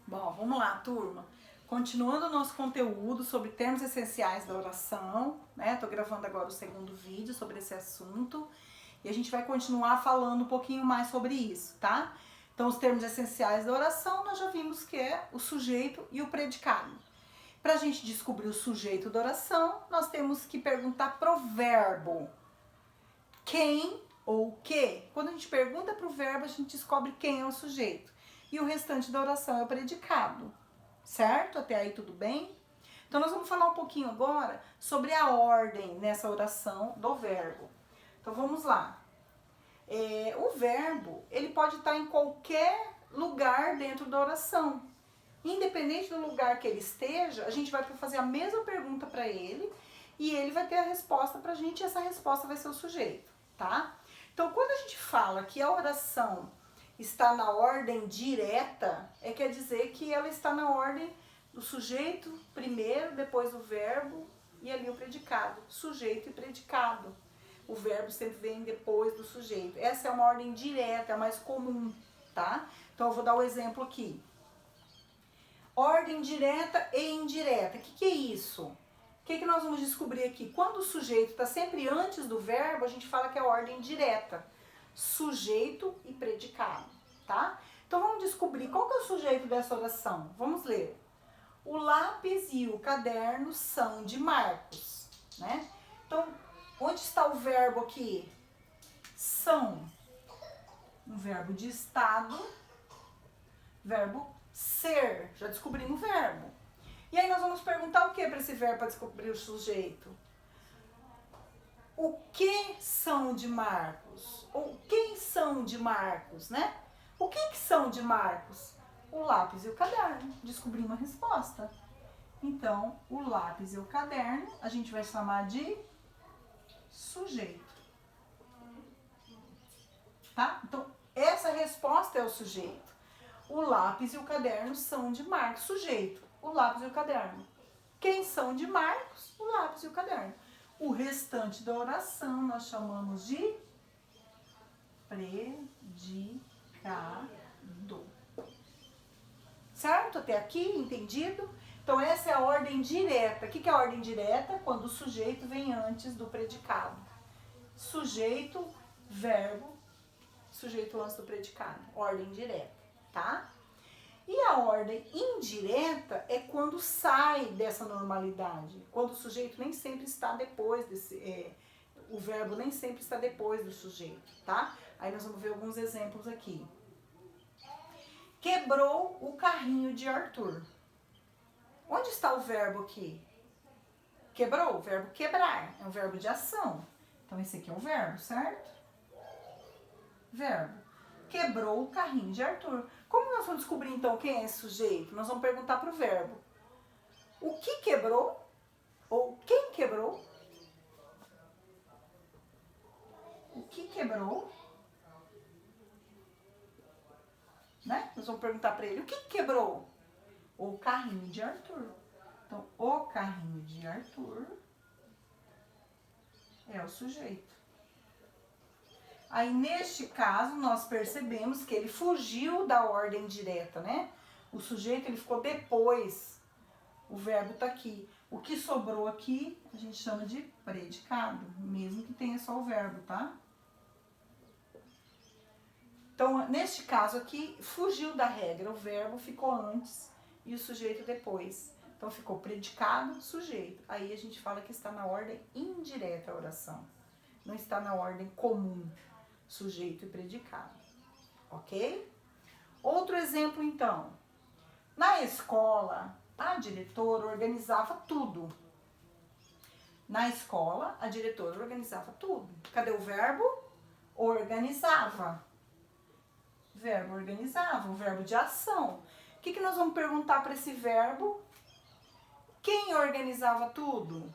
Bom, vamos lá, turma. Continuando o nosso conteúdo sobre termos essenciais da oração, né? Tô gravando agora o segundo vídeo sobre esse assunto e a gente vai continuar falando um pouquinho mais sobre isso, tá? Então, os termos essenciais da oração, nós já vimos que é o sujeito e o predicado. Para a gente descobrir o sujeito da oração, nós temos que perguntar pro verbo. Quem ou o que? Quando a gente pergunta pro verbo, a gente descobre quem é o sujeito. E o restante da oração é o predicado. Certo? Até aí tudo bem? Então nós vamos falar um pouquinho agora sobre a ordem nessa oração do verbo. Então vamos lá. O verbo, ele pode estar em qualquer lugar dentro da oração. Independente do lugar que ele esteja, a gente vai fazer a mesma pergunta para ele e ele vai ter a resposta pra gente e essa resposta vai ser o sujeito, tá? Então quando a gente fala que a oração está na ordem direta, quer dizer que ela está na ordem do sujeito primeiro, depois o verbo e ali o predicado. Sujeito e predicado. O verbo sempre vem depois do sujeito. Essa é uma ordem direta, é a mais comum, tá? Então eu vou dar o exemplo aqui. Ordem direta e indireta. O que é isso? O que nós vamos descobrir aqui? Quando o sujeito está sempre antes do verbo, a gente fala que é ordem direta. Sujeito e predicado, tá? Então vamos descobrir qual que é o sujeito dessa oração. Vamos ler. O lápis e o caderno são de Marcos, né? Então, onde está o verbo aqui? São. Um verbo de estado. Verbo ser. Já descobrimos o verbo. E aí nós vamos perguntar o que para esse verbo para descobrir o sujeito? O que são de Marcos? Ou quem são de Marcos, né? O que são de Marcos? O lápis e o caderno. Descobrimos a resposta. Então, o lápis e o caderno a gente vai chamar de sujeito. Tá? Então, essa resposta é o sujeito. O lápis e o caderno são de Marcos. Sujeito, o lápis e o caderno. Quem são de Marcos? O lápis e o caderno. O restante da oração nós chamamos de predicado. Certo? Até aqui, entendido? Então essa é a ordem direta. O que é a ordem direta? Quando o sujeito vem antes do predicado. Sujeito, verbo, sujeito antes do predicado. Ordem direta, tá? E a ordem indireta é quando sai dessa normalidade. Quando o sujeito nem sempre está depois desse... o verbo nem sempre está depois do sujeito, tá? Aí nós vamos ver alguns exemplos aqui. Quebrou o carrinho de Arthur. Onde está o verbo aqui? Quebrou, o verbo quebrar, é um verbo de ação. Então esse aqui é o verbo, certo? Verbo. Quebrou o carrinho de Arthur. Como nós vamos descobrir então quem é esse sujeito? Nós vamos perguntar para o verbo. O que quebrou? Ou quem quebrou? O que quebrou? Né? Nós vamos perguntar para ele. O que quebrou? O carrinho de Arthur. Então, o carrinho de Arthur é o sujeito. Aí, neste caso, nós percebemos que ele fugiu da ordem direta, né? O sujeito, ele ficou depois. O verbo tá aqui. O que sobrou aqui, a gente chama de predicado, mesmo que tenha só o verbo, tá? Então, neste caso aqui, fugiu da regra. O verbo ficou antes e o sujeito depois. Então, ficou predicado, sujeito. Aí, a gente fala que está na ordem indireta a oração. Não está na ordem comum. Sujeito e predicado, ok? Outro exemplo, então. Na escola, a diretora organizava tudo. Na escola, a diretora organizava tudo. Cadê o verbo? Organizava. Verbo organizava, um verbo de ação. O que nós vamos perguntar para esse verbo? Quem organizava tudo?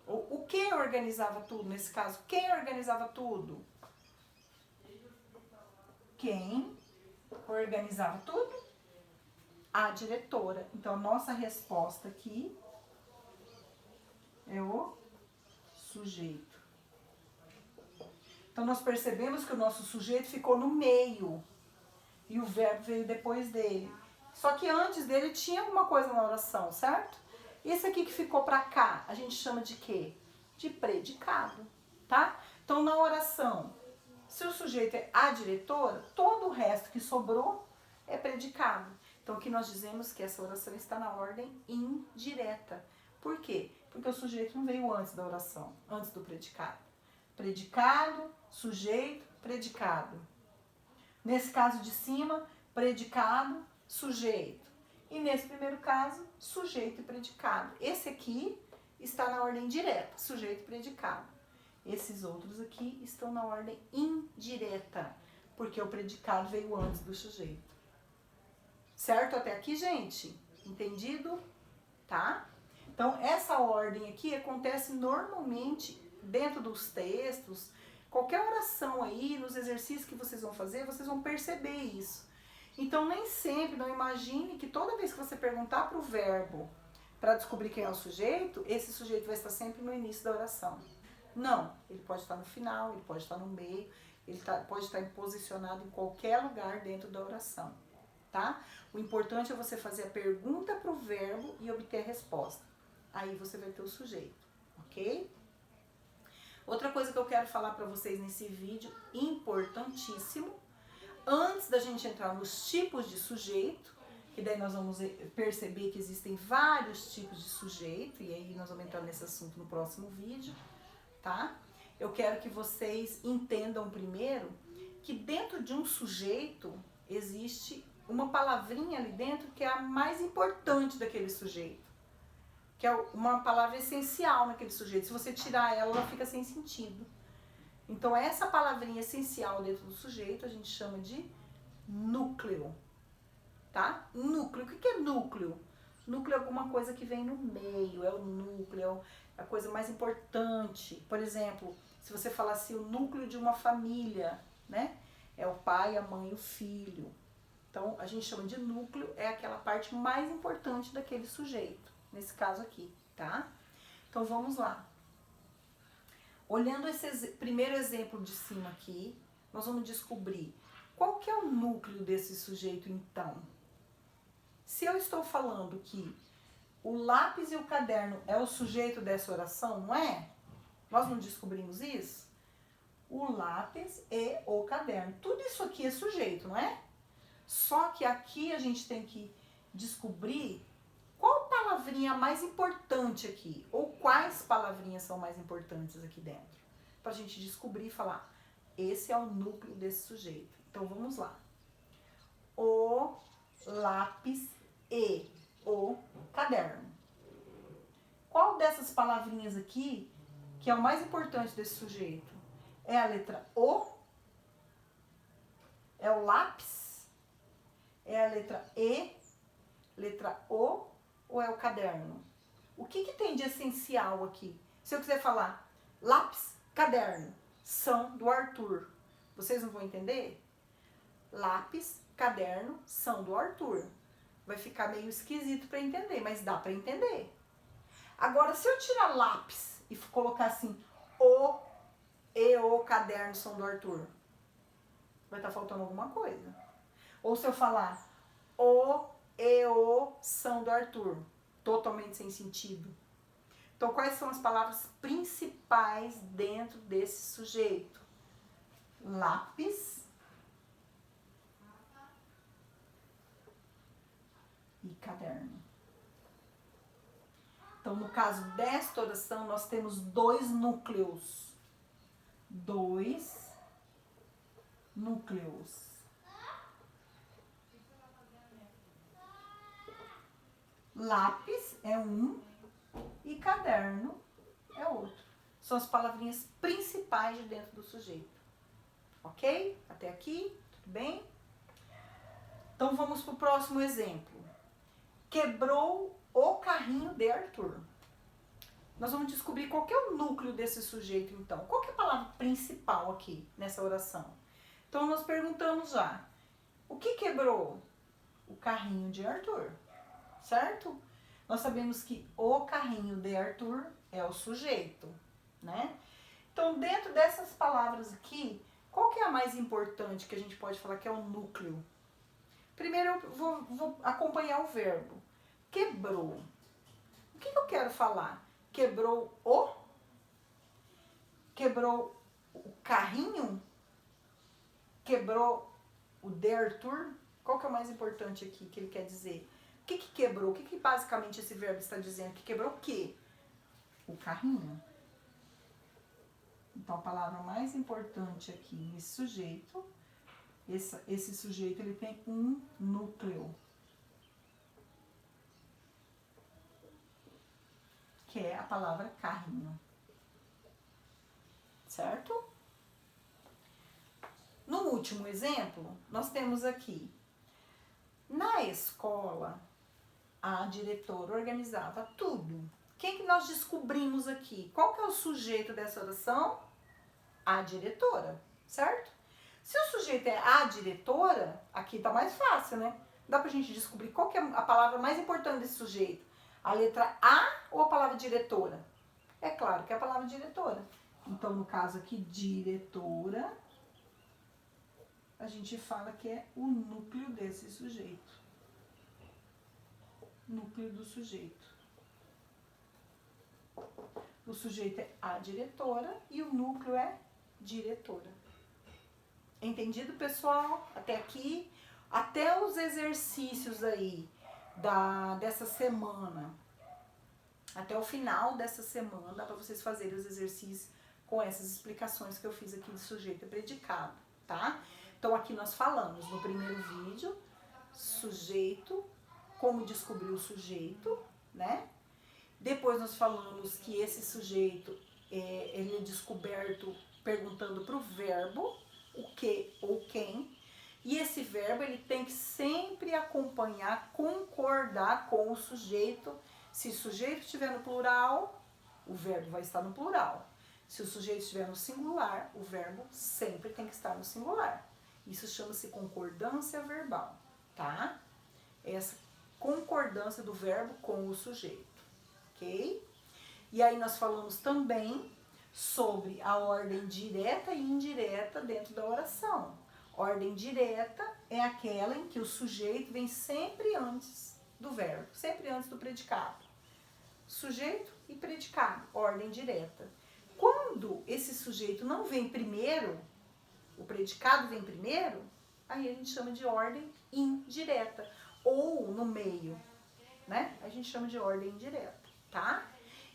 O que organizava tudo, nesse caso? Quem organizava tudo? Quem organizava tudo? A diretora. Então, nossa resposta aqui é o sujeito. Então, nós percebemos que o nosso sujeito ficou no meio e o verbo veio depois dele. Só que antes dele tinha alguma coisa na oração, certo? Esse aqui que ficou pra cá, a gente chama de quê? De predicado, tá? Então, na oração, se o sujeito é a diretora, todo o resto que sobrou é predicado. Então, aqui nós dizemos que essa oração está na ordem indireta. Por quê? Porque o sujeito não veio antes da oração, antes do predicado. Predicado, sujeito, predicado. Nesse caso de cima, predicado, sujeito. E nesse primeiro caso, sujeito e predicado. Esse aqui está na ordem direta, sujeito e predicado. Esses outros aqui estão na ordem indireta, porque o predicado veio antes do sujeito. Certo até aqui, gente? Entendido? Tá? Então, essa ordem aqui acontece normalmente dentro dos textos. Qualquer oração aí, nos exercícios que vocês vão fazer, vocês vão perceber isso. Então, nem sempre, não imagine que toda vez que você perguntar para o verbo para descobrir quem é o sujeito, esse sujeito vai estar sempre no início da oração. Não, ele pode estar no final, ele pode estar no meio, pode estar posicionado em qualquer lugar dentro da oração, tá? O importante é você fazer a pergunta para o verbo e obter a resposta. Aí você vai ter o sujeito, ok? Outra coisa que eu quero falar para vocês nesse vídeo, importantíssimo, antes da gente entrar nos tipos de sujeito, que daí nós vamos perceber que existem vários tipos de sujeito, e aí nós vamos entrar nesse assunto no próximo vídeo, tá? Eu quero que vocês entendam primeiro que dentro de um sujeito existe uma palavrinha ali dentro que é a mais importante daquele sujeito, que é uma palavra essencial naquele sujeito. Se você tirar ela, ela fica sem sentido. Então, essa palavrinha essencial dentro do sujeito a gente chama de núcleo, tá? Núcleo. O que é núcleo? Núcleo é alguma coisa que vem no meio, é o núcleo, é a coisa mais importante. Por exemplo, se você falar assim, o núcleo de uma família, né? É o pai, a mãe e o filho. Então, a gente chama de núcleo, é aquela parte mais importante daquele sujeito, nesse caso aqui, tá? Então, vamos lá. Olhando esse primeiro exemplo de cima aqui, nós vamos descobrir qual que é o núcleo desse sujeito, então. Se eu estou falando que o lápis e o caderno é o sujeito dessa oração, não é? Nós não descobrimos isso? O lápis e o caderno. Tudo isso aqui é sujeito, não é? Só que aqui a gente tem que descobrir qual palavrinha mais importante aqui, ou quais palavrinhas são mais importantes aqui dentro, pra gente descobrir e falar, esse é o núcleo desse sujeito. Então vamos lá. O lápis e o caderno. Qual dessas palavrinhas aqui que é o mais importante desse sujeito? É a letra O? É o lápis? É a letra E? Letra O? Ou é o caderno? O que tem de essencial aqui? Se eu quiser falar lápis, caderno, são do Arthur. Vocês não vão entender? Lápis, caderno, são do Arthur. Vai ficar meio esquisito para entender, mas dá para entender. Agora, se eu tirar lápis e colocar assim, o e o caderno são do Arthur, vai estar faltando alguma coisa. Ou se eu falar o e o são do Arthur, totalmente sem sentido. Então, quais são as palavras principais dentro desse sujeito? Lápis e caderno. Então, no caso desta oração, nós temos dois núcleos. Dois núcleos. Lápis é um e caderno é outro. São as palavrinhas principais de dentro do sujeito. Ok? Até aqui? Tudo bem? Então vamos para o próximo exemplo. Quebrou o carrinho de Arthur. Nós vamos descobrir qual que é o núcleo desse sujeito, então. Qual que é a palavra principal aqui nessa oração? Então nós perguntamos já. O que quebrou? O carrinho de Arthur. Certo? Nós sabemos que o carrinho de Arthur é o sujeito, né? Então, dentro dessas palavras aqui, qual que é a mais importante que a gente pode falar que é o núcleo? Primeiro eu vou acompanhar o verbo. Quebrou. O que eu quero falar? Quebrou o? Quebrou o carrinho? Quebrou o der Tour? Qual que é o mais importante aqui que ele quer dizer? O que quebrou? O que basicamente esse verbo está dizendo? Que quebrou o quê? O carrinho. Então a palavra mais importante aqui nesse sujeito, esse sujeito ele tem um núcleo, que é a palavra carrinho. Certo? No último exemplo, nós temos aqui, na escola, a diretora organizava tudo. Quem que nós descobrimos aqui? Qual que é o sujeito dessa oração? A diretora, certo? Se o sujeito é a diretora, aqui tá mais fácil, né? Dá pra gente descobrir qual que é a palavra mais importante desse sujeito. A letra A ou a palavra diretora? É claro que é a palavra diretora. Então, no caso aqui, diretora, a gente fala que é o núcleo desse sujeito. Núcleo do sujeito. O sujeito é a diretora e o núcleo é diretora. Entendido, pessoal? Até aqui, até os exercícios aí dessa semana, até o final dessa semana, dá para vocês fazerem os exercícios com essas explicações que eu fiz aqui de sujeito e predicado, tá? Então, aqui nós falamos no primeiro vídeo, sujeito, como descobrir o sujeito, né? Depois nós falamos que esse sujeito, ele é descoberto perguntando para o verbo, o que ou quem, e esse verbo ele tem que sempre acompanhar, concordar com o sujeito. Se o sujeito estiver no plural, o verbo vai estar no plural. Se o sujeito estiver no singular, o verbo sempre tem que estar no singular. Isso chama-se concordância verbal, tá? Essa concordância do verbo com o sujeito, ok? E aí nós falamos também sobre a ordem direta e indireta dentro da oração. Ordem direta é aquela em que o sujeito vem sempre antes do verbo, sempre antes do predicado. Sujeito e predicado, ordem direta. Quando esse sujeito não vem primeiro, o predicado vem primeiro, aí a gente chama de ordem indireta. Ou no meio, né? A gente chama de ordem indireta, tá?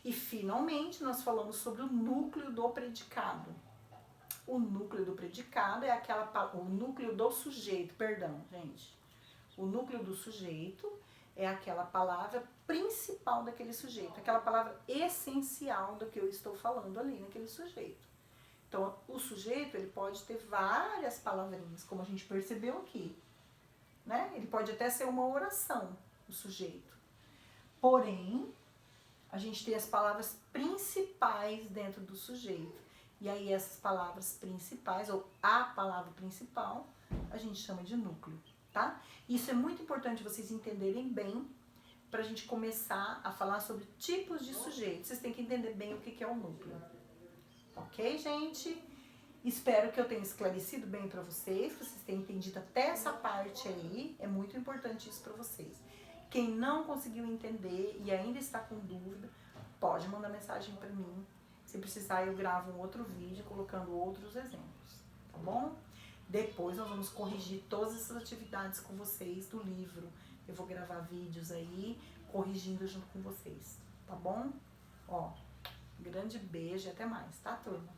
E finalmente nós falamos sobre o núcleo do predicado. O núcleo do predicado é o núcleo do sujeito, perdão, gente. O núcleo do sujeito é aquela palavra principal daquele sujeito, aquela palavra essencial do que eu estou falando ali naquele sujeito. Então, o sujeito, ele pode ter várias palavrinhas, como a gente percebeu aqui, né? Ele pode até ser uma oração, o sujeito. Porém, a gente tem as palavras principais dentro do sujeito. E aí essas palavras principais, ou a palavra principal, a gente chama de núcleo, tá? Isso é muito importante vocês entenderem bem para a gente começar a falar sobre tipos de sujeito. Vocês têm que entender bem o que é o núcleo. Ok, gente? Espero que eu tenha esclarecido bem para vocês, que vocês tenham entendido até essa parte aí. É muito importante isso para vocês. Quem não conseguiu entender e ainda está com dúvida, pode mandar mensagem para mim. Se precisar, eu gravo um outro vídeo colocando outros exemplos, tá bom? Depois nós vamos corrigir todas essas atividades com vocês do livro. Eu vou gravar vídeos aí, corrigindo junto com vocês, tá bom? Ó, grande beijo e até mais, tá, turma?